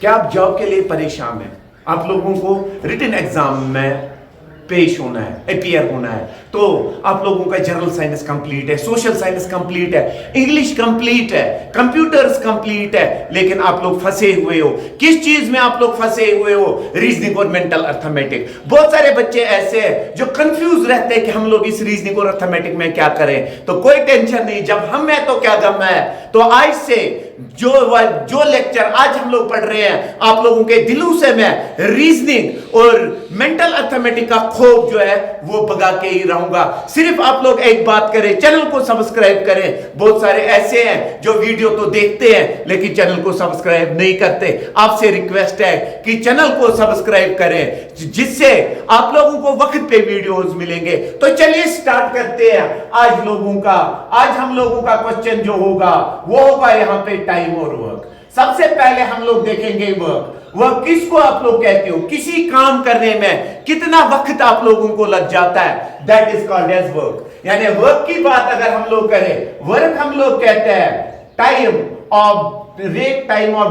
क्या आप जॉब के लिए परेशान हैं? आप लोगों को रिटन एग्जाम में पेश होना है, अपीयर होना है, तो आप लोगों का जनरल साइंस कंप्लीट है, सोशल साइंस कंप्लीट है, इंग्लिश कंप्लीट है, कंप्यूटर्स कंप्लीट है, लेकिन आप लोग फंसे हुए हो। किस चीज में आप लोग फंसे हुए हो? रीजनिंग और मेंटल अर्थमेटिक। बहुत सारे बच्चे ऐसे हैं जो कंफ्यूज रहते हैं कि हम लोग इस रीजनिंग और अर्थमेटिक में क्या करें। तो कोई टेंशन नहीं, जब हम है तो क्या गम है। तो आज से जो लेक्चर आज हम लोग पढ़ रहे हैं, आप लोगों के दिलों से मैं रीजनिंग और मेंटल अर्थमेटिक का खौफ जो है वो भगा के ही रहूंगा। सिर्फ आप लोग एक बात करें, चैनल को सब्सक्राइब करें। बहुत सारे ऐसे हैं जो वीडियो तो देखते हैं लेकिन चैनल को सब्सक्राइब नहीं करते। आपसे रिक्वेस्ट है कि चैनल को सब्सक्राइब करें, जिससे आप लोगों को वक्त पे वीडियोस मिलेंगे। तो चलिए स्टार्ट करते हैं आज हम लोगों का क्वेश्चन जो होगा वो होगा यहाँ पे टाइम और वर्क। सबसे पहले हम लोग देखेंगे वर्क किसको आप लोग कहते हो? किसी काम करने में कितना वक्त आप लोगों को लग जाता है, that is called as work. यानी वर्क की बात अगर हम लोग करें, वर्क हम लोग कहते हैं टाइम ऑफ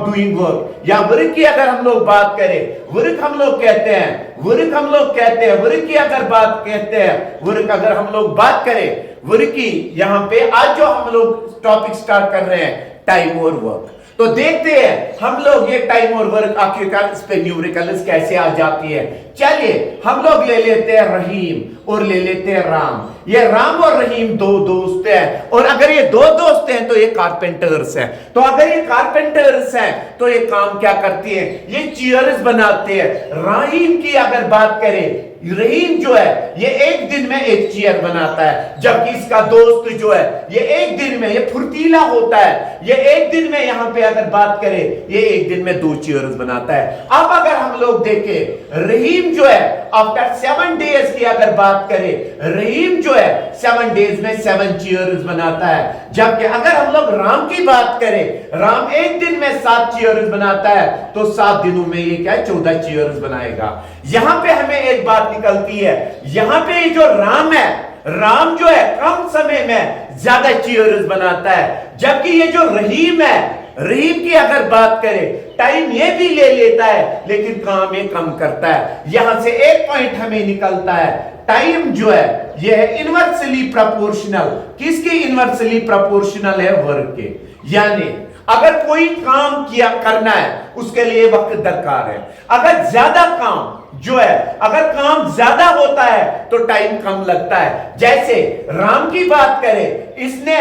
डूइंग वर्क, या वर्क की अगर हम लोग बात करें, वर्क हम लोग कहते हैं वर्क की अगर बात कहते हैं, वर्क अगर हम लोग बात करें वर्क की, यहां पे आज जो हम लोग टॉपिक स्टार्ट कर रहे हैं टाइम और वर्क। तो देखते हैं हम लोग ये टाइम और वर्क आखिरकार इस पे न्यूमेरिकल्स कैसे आ जाती है। चलिए हम लोग ले लेते हैं रहीम और ले लेते हैं राम। ये राम और रहीम दो दोस्त हैं, और अगर ये दो दोस्त हैं तो ये कारपेंटर्स हैं। तो अगर ये कारपेंटर्स हैं तो ये काम क्या करती है? ये चेयर्स बनाते हैं। रहीम की अगर बात करें, रहीम जो है ये एक दिन में एक चेयर बनाता है, जबकि इसका दोस्त जो है ये एक दिन में, ये फुर्तीला होता है, ये एक दिन में, यहां पे अगर बात करें, ये एक दिन में 2 चेयर्स बनाता है। अब अगर हम लोग देखें, रहीम जो है आफ्टर 7 डेज की अगर बात करें, रहीम जो है 7 डेज में 7 चेयर्स बनाता है। जबकि अगर हम लोग राम की बात करें, राम एक दिन में 7 चेयर्स बनाता है, तो 7 दिनों में ये क्या है, 14 चेयर्स बनाएगा। यहां पे हमें एक बात निकलती है, यहां पे जो राम है, राम जो है कम समय में ज्यादा चेयर्स बनाता है, जबकि ये जो रहीम है, रहीम की अगर बात करें, टाइम ये भी ले लेता है लेकिन काम ये कम करता है। यहां से एक पॉइंट हमें निकलता है, टाइम जो है ये है इनवर्सली प्रोपोर्शनल। किसके इनवर्सली प्रोपोर्शनल है? वर्क के। यानी अगर कोई काम किया करना है उसके लिए वक्त दरकार है। अगर ज्यादा काम जो है, अगर काम ज्यादा होता है तो टाइम कम लगता है। जैसे राम की बात करें, इसने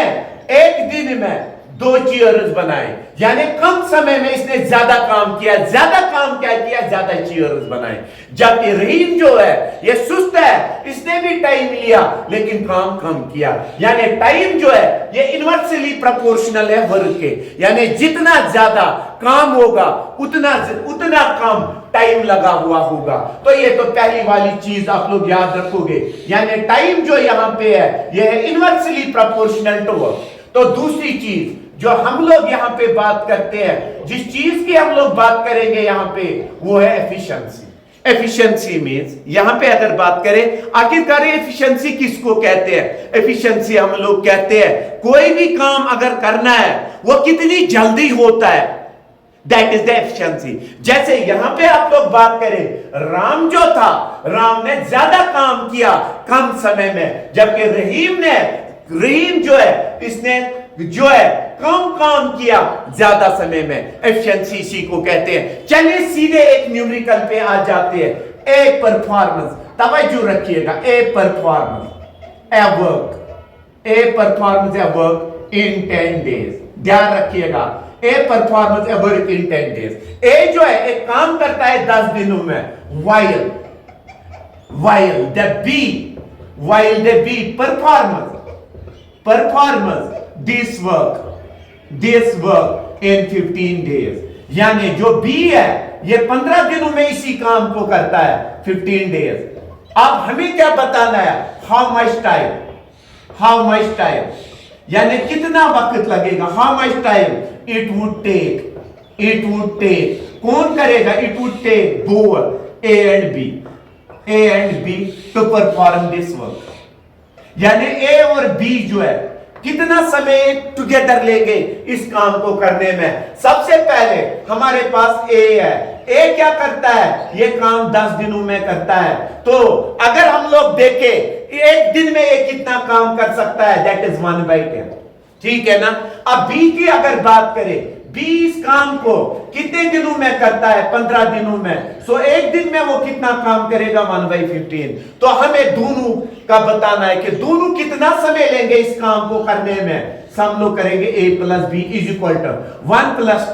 एक दिन में 2 चेयर्स बनाए, यानी कम समय में इसने ज्यादा काम किया। ज्यादा काम क्या किया? ज्यादा चेयर्स बनाए। जबकि रहीम जो है ये सुस्त है, इसने भी टाइम लिया लेकिन काम कम किया। यानी टाइम जो है ये इनवर्सली प्रोपोर्शनल है वर्क के। यानी जितना ज्यादा काम होगा उतना कम टाइम लगा हुआ होगा। तो ये तो पहली वाली चीज आप लोग याद रखोगे। यानी टाइम जो यहां पे है ये है इनवर्सली प्रोपोर्शनल टू वर्क। तो दूसरी चीज जो हम लोग यहां पे बात करते हैं, जिस चीज की हम लोग बात करेंगे यहां पे, वो है एफिशिएंसी। एफिशिएंसी मींस यहां पे अगर बात करें, आखिरकार एफिशिएंसी किसको कहते हैं? एफिशिएंसी हम लोग कहते हैं कोई भी काम अगर करना है वो कितनी जल्दी होता है, दैट इज द एफिशिएंसी। जैसे यहां पे आप लोग बात करें, राम जो था, राम ने ज्यादा काम किया कम समय में, जबकि रहीम जो है इसने जो है कम काम किया ज्यादा समय में। एफिशिएंसी इसी को कहते हैं। चलिए सीधे एक न्यूमेरिकल पे आ जाते हैं। ए परफॉर्मेंस, तवज्जो रखिएगा, a performance a work in 10 days. ध्यान रखिएगा, a performance a work in 10 days. ए जो है एक काम करता है 10 दिनों में, while the B performance this work in 15 days। यानी जो B है ये 15 दिनों में इसी काम को करता है, 15 डेज। अब हमें क्या बताना है? हाउ मच टाइम, यानी कितना वक्त लगेगा। How much time it would take, कौन करेगा? It would take both A and B to perform this work. यानी A और B जो है कितना समय टुगेदर लेंगे इस काम को करने में। सबसे पहले हमारे पास ए है, ए क्या करता है, ये काम 10 दिनों में करता है। तो अगर हम लोग देखें एक दिन में ये कितना काम कर सकता है, दैट इज 1/10, ठीक है ना। अब बी की अगर बात करें, 20 काम को कितने दिनों में करता है, 15 दिनों में। सो एक दिन में वो कितना काम करेगा, 1/15। तो हमें दोनों का बताना है कि दोनों कितना समय लेंगे इस काम को करने में। हम लोग करेंगे a plus B is equal to 1 + 10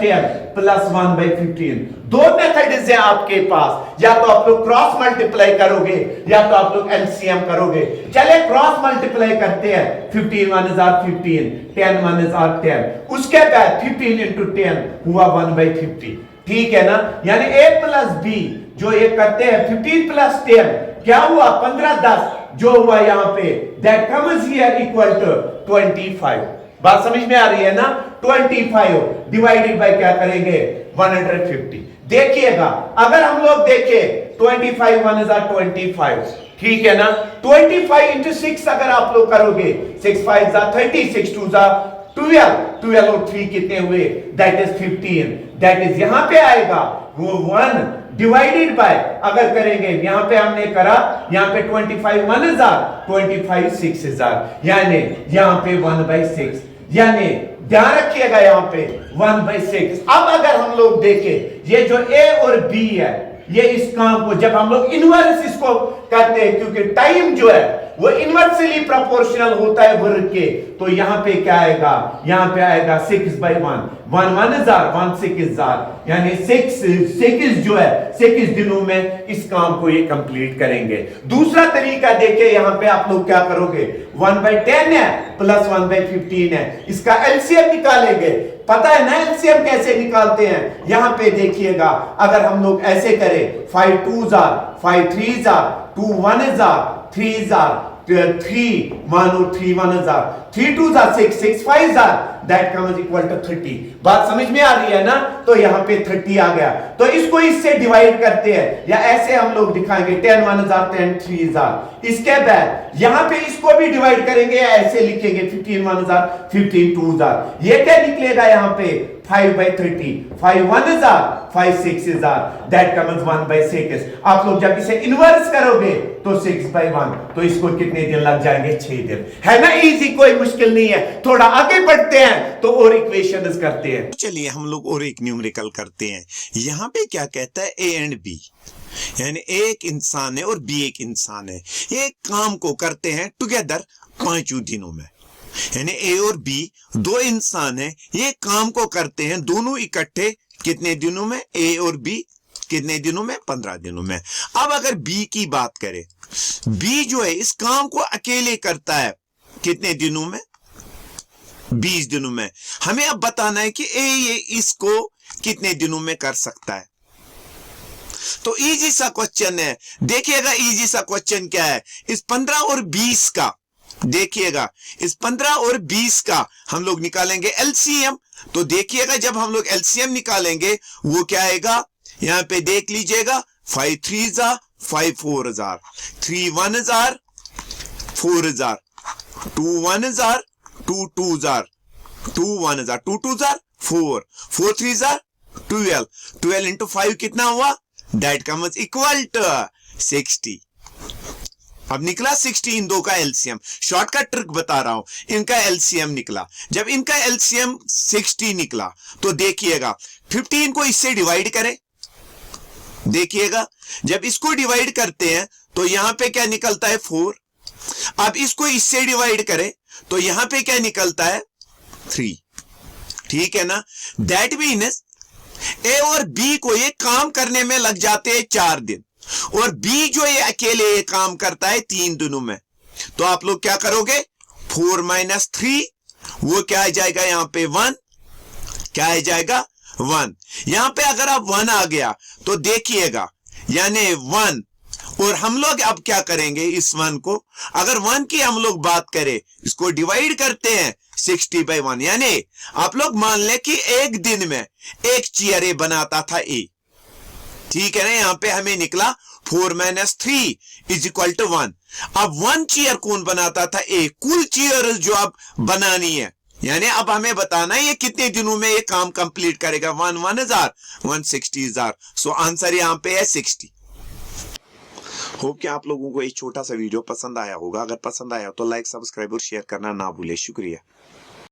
+ 1/15। दो मेथड है आपके पास, या तो आप लोग क्रॉस मल्टीप्लाई करोगे या तो आप लोग एलसीएम करोगे। चले क्रॉस मल्टीप्लाई करते हैं, 15 × 1 = 15, 10 × 1 = 10। उसके बाद 15 × 10 हुआ 1/50, ठीक है ना। यानी a प्लस बी जो ये करते हैं 15 + 10 क्या हुआ, 15 10 जो हुआ यहां पे, that comes here equal to 25। बात समझ में आ रही है ना। 25 डिवाइडेड बाय क्या करेंगे, 150। देखिएगा अगर हम लोग देखें 25 × 1 = 25, ठीक है ना। 25 × 6 अगर आप लोग करोगे, 6 × 5 = 30, 6 × 2 = 12, 12 और 3 कितने हुए, दैट इज 15। दैट इज यहां पे आएगा वो 1 डिवाइडेड बाय, अगर करेंगे यहां पे हमने करा, यहां पे 25 1 = 25 6 = यानी यहां पे 1/6, यानी ध्यान रखिएगा यहां पे 1/6। अब अगर हम लोग देखें ये जो ए और बी है, ये इस काम को जब हम लोग इनवर्स इसको करते हैं, क्योंकि टाइम जो है वो इनवर्सली प्रोपोर्शनल होता है वर्ग के, तो यहां पे क्या आएगा, यहां पे आएगा 6/1, 1 1 जार 1 6 जार, यानी 6 जो है 6 दिनों में इस काम को ये कंप्लीट करेंगे। दूसरा तरीका देखिए, यहां पे आप लोग क्या करोगे, 1/10 है प्लस 1/15 है, इसका एलसीएम निकालेंगे। पता है ना एलसीएम कैसे निकालते हैं, यहां पे देखिएगा अगर हम लोग ऐसे करें, 5 2 जार 5 3 जार 2 1 जार 3 जार 3 1 और 3 1 जार 3 2 जार 6 6 5 जार, दैट कम्स इक्वल टू 30। बात समझ में आ रही है ना। तो यहां पे 30 आ गया, तो इसको इससे डिवाइड करते हैं, या ऐसे हम लोग दिखाएंगे 10 1 जार 10 3 जार। इसके बाद यहां पे इसको भी डिवाइड करेंगे, या ऐसे लिखेंगे 15 1 जार 15 2 जार। ये क्या निकलेगा यहां पे, 5/30, 5 1 जार 5 6 जार, दैट कम्स 1/6। आप लोग जब इसे इनवर्स करोगे तो 6/1, तो इसको कितने दिन लग जाएंगे, 6 दिन। है ना इजी, कोई मुश्किल नहीं है। थोड़ा आगे बढ़ते हैं तो और इक्वेशंस करते हैं। चलिए हम लोग और एक न्यूमेरिकल करते हैं। यहां पे क्या कहता है, ए एंड बी, यानी एक इंसान है और बी एक इंसान है, ये काम को करते हैं टुगेदर 5 दिनों में। यानी ए और बी दो इंसान हैं, ये काम को करते हैं दोनों इकट्ठे कितने दिनों में, ए और बी कितने दिनों में, 15 दिनों में। अब अगर बी की बात करें, बी जो है इस काम को अकेले करता है कितने दिनों में, 20 दिनों में। हमें अब बताना है कि ए ये इसको कितने दिनों में कर सकता है। तो इजी सा क्वेश्चन है, देखिएगा इजी सा क्वेश्चन क्या है, इस 15 और 20 का देखिएगा, इस 15 और 20 का हम लोग निकालेंगे एलसीएम। तो देखिएगा जब हम लोग एलसीएम निकालेंगे वो क्या आएगा, यहां पे देख लीजिएगा, 5 3 jar 5 4 jar, 3 1 jar 4 jar, 2 1 jar 2 2 jar, 2 1 jar 2 2 jar 4 4 3 jar 12, 12 into 5 कितना हुआ, दैट कम्स इक्वल टू 60। अब निकला 60 इन दो का एलसीएम। शॉर्टकट ट्रिक बता रहा हूं, इनका एलसीएम निकला। जब इनका एलसीएम 60 निकला तो देखिएगा 15 को इससे डिवाइड करें, देखिएगा जब इसको डिवाइड करते हैं तो यहां पे क्या निकलता है, 4। अब इसको इससे डिवाइड करें तो यहां पे क्या निकलता है, 3। ठीक है ना। दैट मीन्स ए और बी को ये काम करने में लग जाते हैं 4 दिन, और बी जो ये अकेले ये काम करता है 3 दिनों में। तो आप लोग क्या करोगे, 4 - 3 वो क्या आ जाएगा, यहां पे 1 क्या आ जाएगा, 1। यहां पे अगर आप 1 आ गया तो देखिएगा, यानी 1, और हम लोग अब क्या करेंगे, इस 1 को अगर 1 की हम लोग बात करें, इसको डिवाइड करते हैं 60/1, यानी आप लोग मान लें कि एक दिन में एक चेयर बनाता था ए, ठीक है ना। यहां पे हमें निकला 4 - 3 = 1। अब 1 चेयर कौन बनाता था? एक कुल चेयर जो अब बनानी है, यानी अब हमें बताना है ये कितने दिनों में ये काम कंप्लीट करेगा। 1,000 160,000। सो आंसर यहां पे है 60। होप कि आप लोगों को एक छोटा सा वीडियो पसंद आया होगा। अगर पसंद आया तो लाइक, सब्सक्राइब और शेयर करना ना भूले। शुक्रिया।